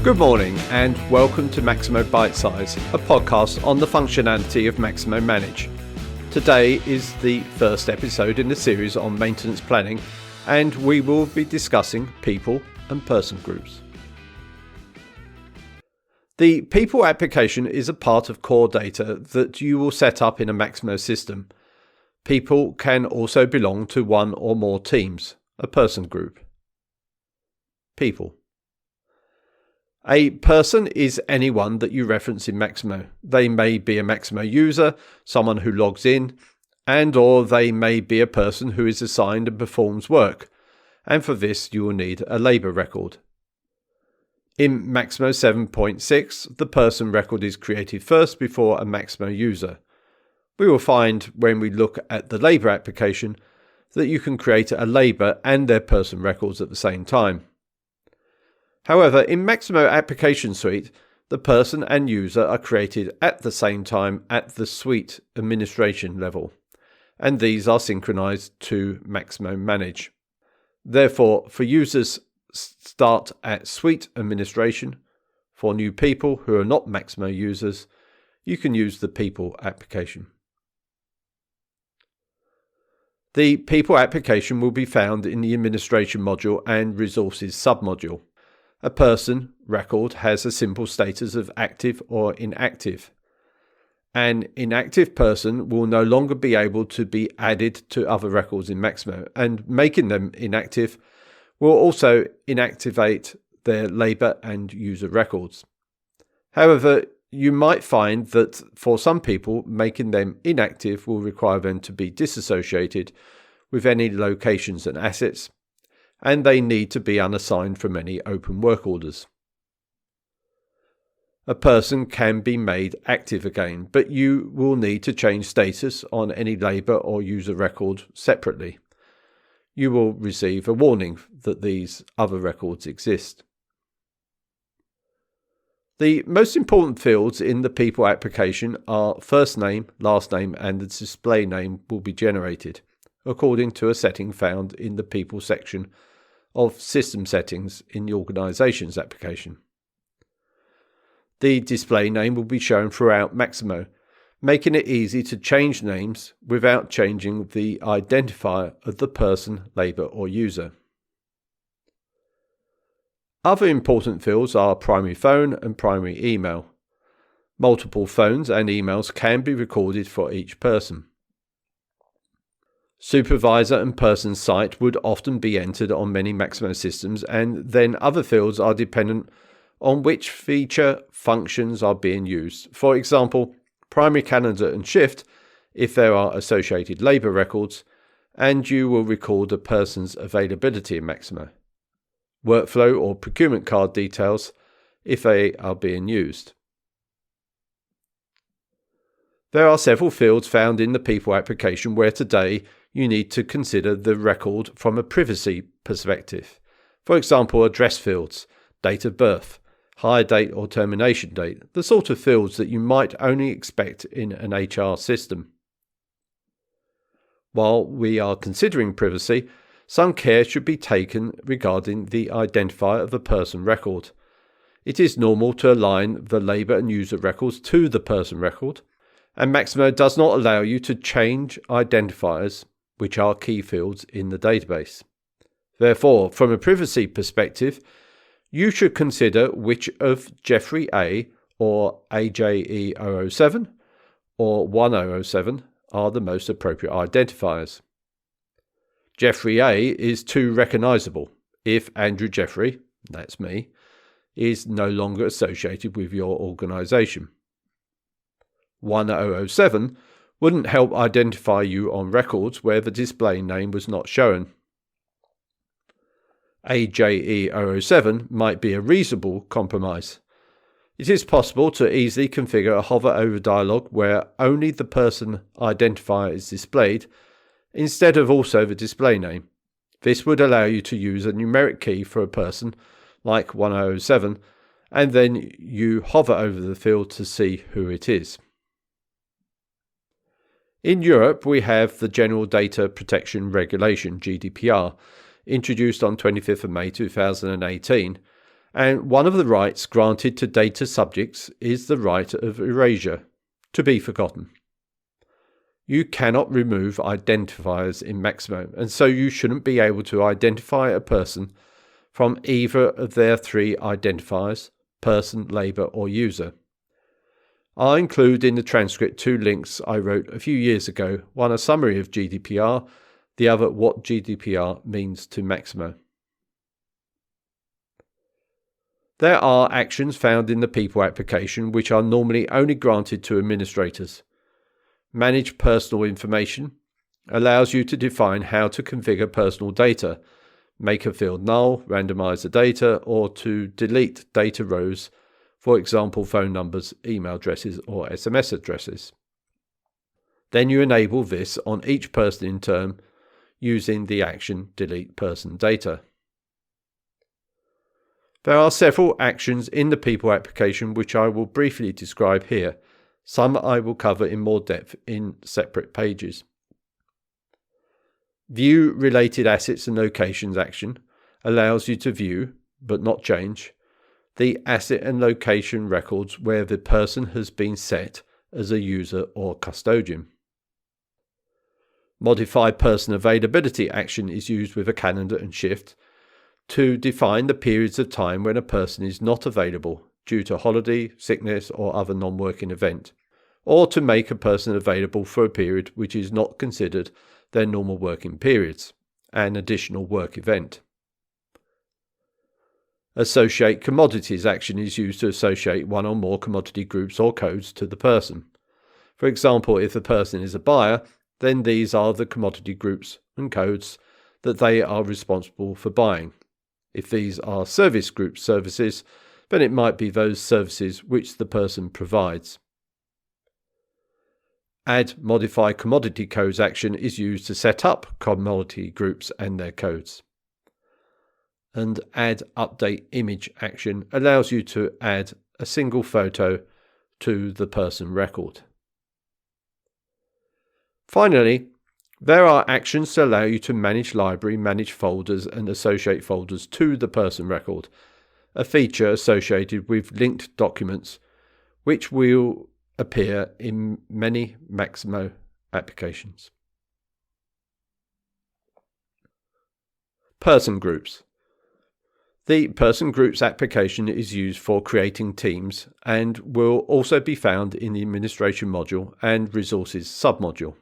Good morning and welcome to Maximo Bite Size, a podcast on the functionality of Maximo Manage. Today is the first episode in the series on maintenance planning, and we will be discussing people and person groups. The people application is a part of core data that you will set up in a Maximo system. People can also belong to one or more teams, a person group. People. A person is anyone that you reference in Maximo. They may be a Maximo user, someone who logs in, or they may be a person who is assigned and performs work. And for this you will need a labour record. In Maximo 7.6, the person record is created first before a Maximo user. We will find when we look at the labour application that you can create a labour and their person records at the same time. However, in Maximo Application Suite, the person and user are created at the same time at the suite administration level, and these are synchronized to Maximo Manage. Therefore, for users start at suite administration, for new people who are not Maximo users, you can use the people application. The people application will be found in the administration module and resources submodule. A person record has a simple status of active or inactive. An inactive person will no longer be able to be added to other records in Maximo, and making them inactive will also inactivate their labour and user records. However, you might find that for some people, making them inactive will require them to be disassociated with any locations and assets, and they need to be unassigned from any open work orders. A person can be made active again, but you will need to change status on any labour or user record separately. You will receive a warning that these other records exist. The most important fields in the people application are first name, last name, and the display name will be generated according to a setting found in the people section of system settings in the organizations application. The display name will be shown throughout Maximo, making it easy to change names without changing the identifier of the person, labour or user. Other important fields are primary phone and primary email. Multiple phones and emails can be recorded for each person. Supervisor and person site would often be entered on many Maximo systems, and then other fields are dependent on which feature functions are being used. For example, primary calendar and shift if there are associated labour records, and you will record a person's availability in Maximo. Workflow or procurement card details if they are being used. There are several fields found in the people application where today you need to consider the record from a privacy perspective. For example, address fields, date of birth, hire date or termination date, the sort of fields that you might only expect in an HR system. While we are considering privacy, some care should be taken regarding the identifier of the person record. It is normal to align the labour and user records to the person record, and Maximo does not allow you to change identifiers, which are key fields in the database. Therefore, from a privacy perspective, you should consider which of Jeffrey A or AJE007 or 1007 are the most appropriate identifiers. Jeffrey A is too recognisable if Andrew Jeffrey, that's me, is no longer associated with your organisation. 1007 wouldn't help identify you on records where the display name was not shown. AJE007 might be a reasonable compromise. It is possible to easily configure a hover over dialog where only the person identifier is displayed, instead of also the display name. This would allow you to use a numeric key for a person, like 1007, and then you hover over the field to see who it is. In Europe, we have the General Data Protection Regulation, GDPR, introduced on 25th of May 2018, And one of the rights granted to data subjects is the right of erasure, to be forgotten. You cannot remove identifiers in Maximo, and so you shouldn't be able to identify a person from either of their three identifiers: person, label, or user. I'll include in the transcript 2 links I wrote a few years ago, one a summary of GDPR, the other what GDPR means to Maximo. There are actions found in the People application which are normally only granted to administrators. Manage personal information allows you to define how to configure personal data, make a field null, randomize the data, or to delete data rows, for example phone numbers, email addresses, or SMS addresses. Then you enable this on each person in turn using the action delete person data. There are several actions in the People application which I will briefly describe here. Some I will cover in more depth in separate pages. View related assets and locations action allows you to view, but not change, the asset and location records where the person has been set as a user or custodian. Modify person availability action is used with a calendar and shift to define the periods of time when a person is not available due to holiday, sickness, or other non-working event, or to make a person available for a period which is not considered their normal working periods, an additional work event. Associate commodities action is used to associate one or more commodity groups or codes to the person. For example, if the person is a buyer, then these are the commodity groups and codes that they are responsible for buying. If these are service group services, then it might be those services which the person provides. Add modify commodity codes action is used to set up commodity groups and their codes. And add update image action allows you to add a single photo to the person record. Finally, there are actions to allow you to manage library, manage folders, and associate folders to the person record, a feature associated with linked documents which will appear in many Maximo applications. Person groups. The Person Groups application is used for creating teams and will also be found in the Administration module and Resources submodule.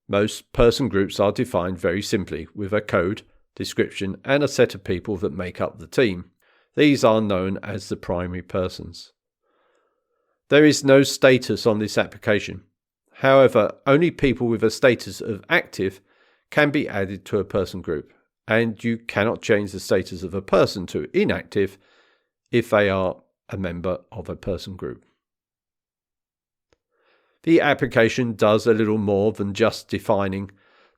Most person groups are defined very simply with a code, description, and a set of people that make up the team. These are known as the primary persons. There is no status on this application. However, only people with a status of active can be added to a person group, and you cannot change the status of a person to inactive if they are a member of a person group. The application does a little more than just defining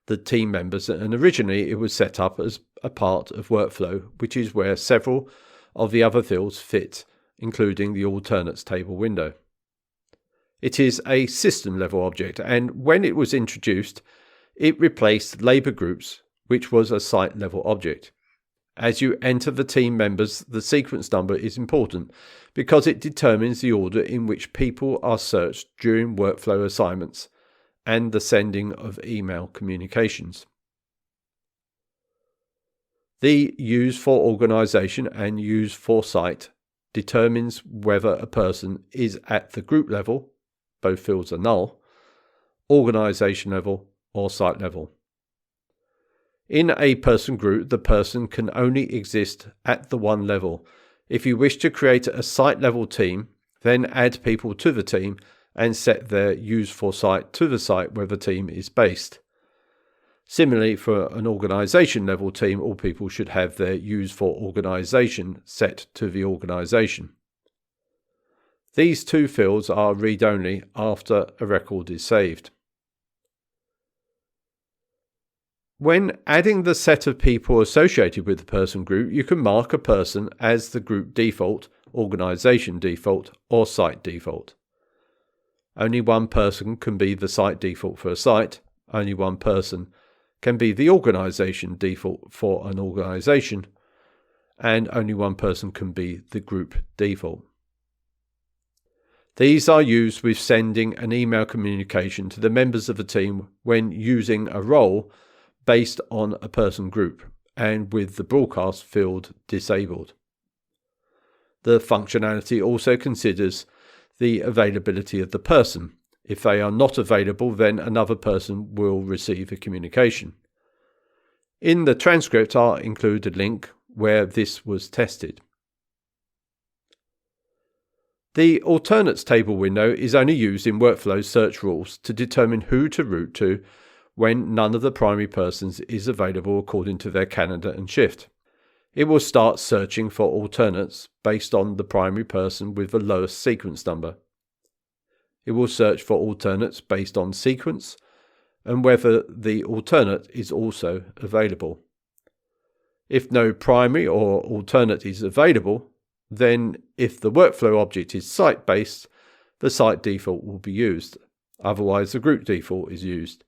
the team members, and originally it was set up as a part of workflow, which is where several of the other fields fit, including the alternates table window. It is a system level object, and when it was introduced, it replaced labor groups, which was a site level object. As you enter the team members, the sequence number is important because it determines the order in which people are searched during workflow assignments and the sending of email communications. The use for organization and use for site determines whether a person is at the group level, both fields are null, organization level, or site level. In a person group, the person can only exist at the one level. If you wish to create a site level team, then add people to the team and set their use for site to the site where the team is based. Similarly, for an organization level team, all people should have their use for organization set to the organization. These two fields are read-only after a record is saved. When adding the set of people associated with the person group, you can mark a person as the group default, organization default, or site default. Only one person can be the site default for a site. Only one person can be the organization default for an organization. and only one person can be the group default. These are used with sending an email communication to the members of a team when using a role based on a person group and with the broadcast field disabled. The functionality also considers the availability of the person. If they are not available, then another person will receive a communication. In the transcript, I'll include a link where this was tested. The alternates table window is only used in workflow search rules to determine who to route to when none of the primary persons is available according to their calendar and shift. It will start searching for alternates based on the primary person with the lowest sequence number. It will search for alternates based on sequence and whether the alternate is also available. If no primary or alternate is available, then if the workflow object is site-based, the site default will be used. Otherwise, the group default is used.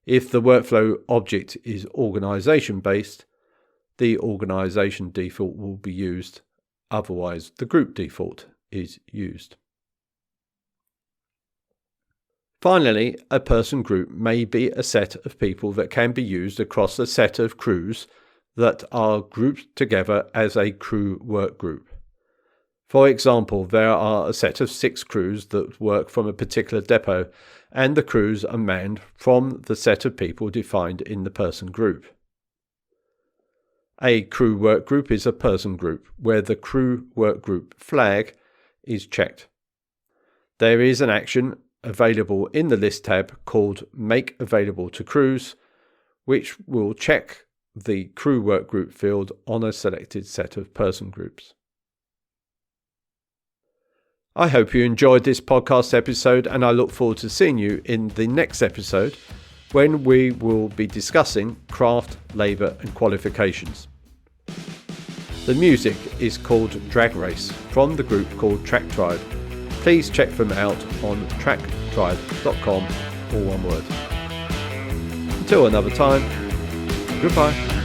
If the workflow object is organization-based, the organization default will be used. Otherwise, the group default is used. Finally, a person group may be a set of people that can be used across a set of crews that are grouped together as a crew work group. For example, there are a set of 6 crews that work from a particular depot, and the crews are manned from the set of people defined in the person group. A crew work group is a person group where the crew work group flag is checked. There is an action available in the list tab called Make Available to Crews, which will check the crew work group field on a selected set of person groups. I hope you enjoyed this podcast episode, and I look forward to seeing you in the next episode when we will be discussing craft, labour and qualifications. The music is called Drag Race from the group called Track Tribe. Please check them out on tracktribe.com, all one word. Until another time, goodbye.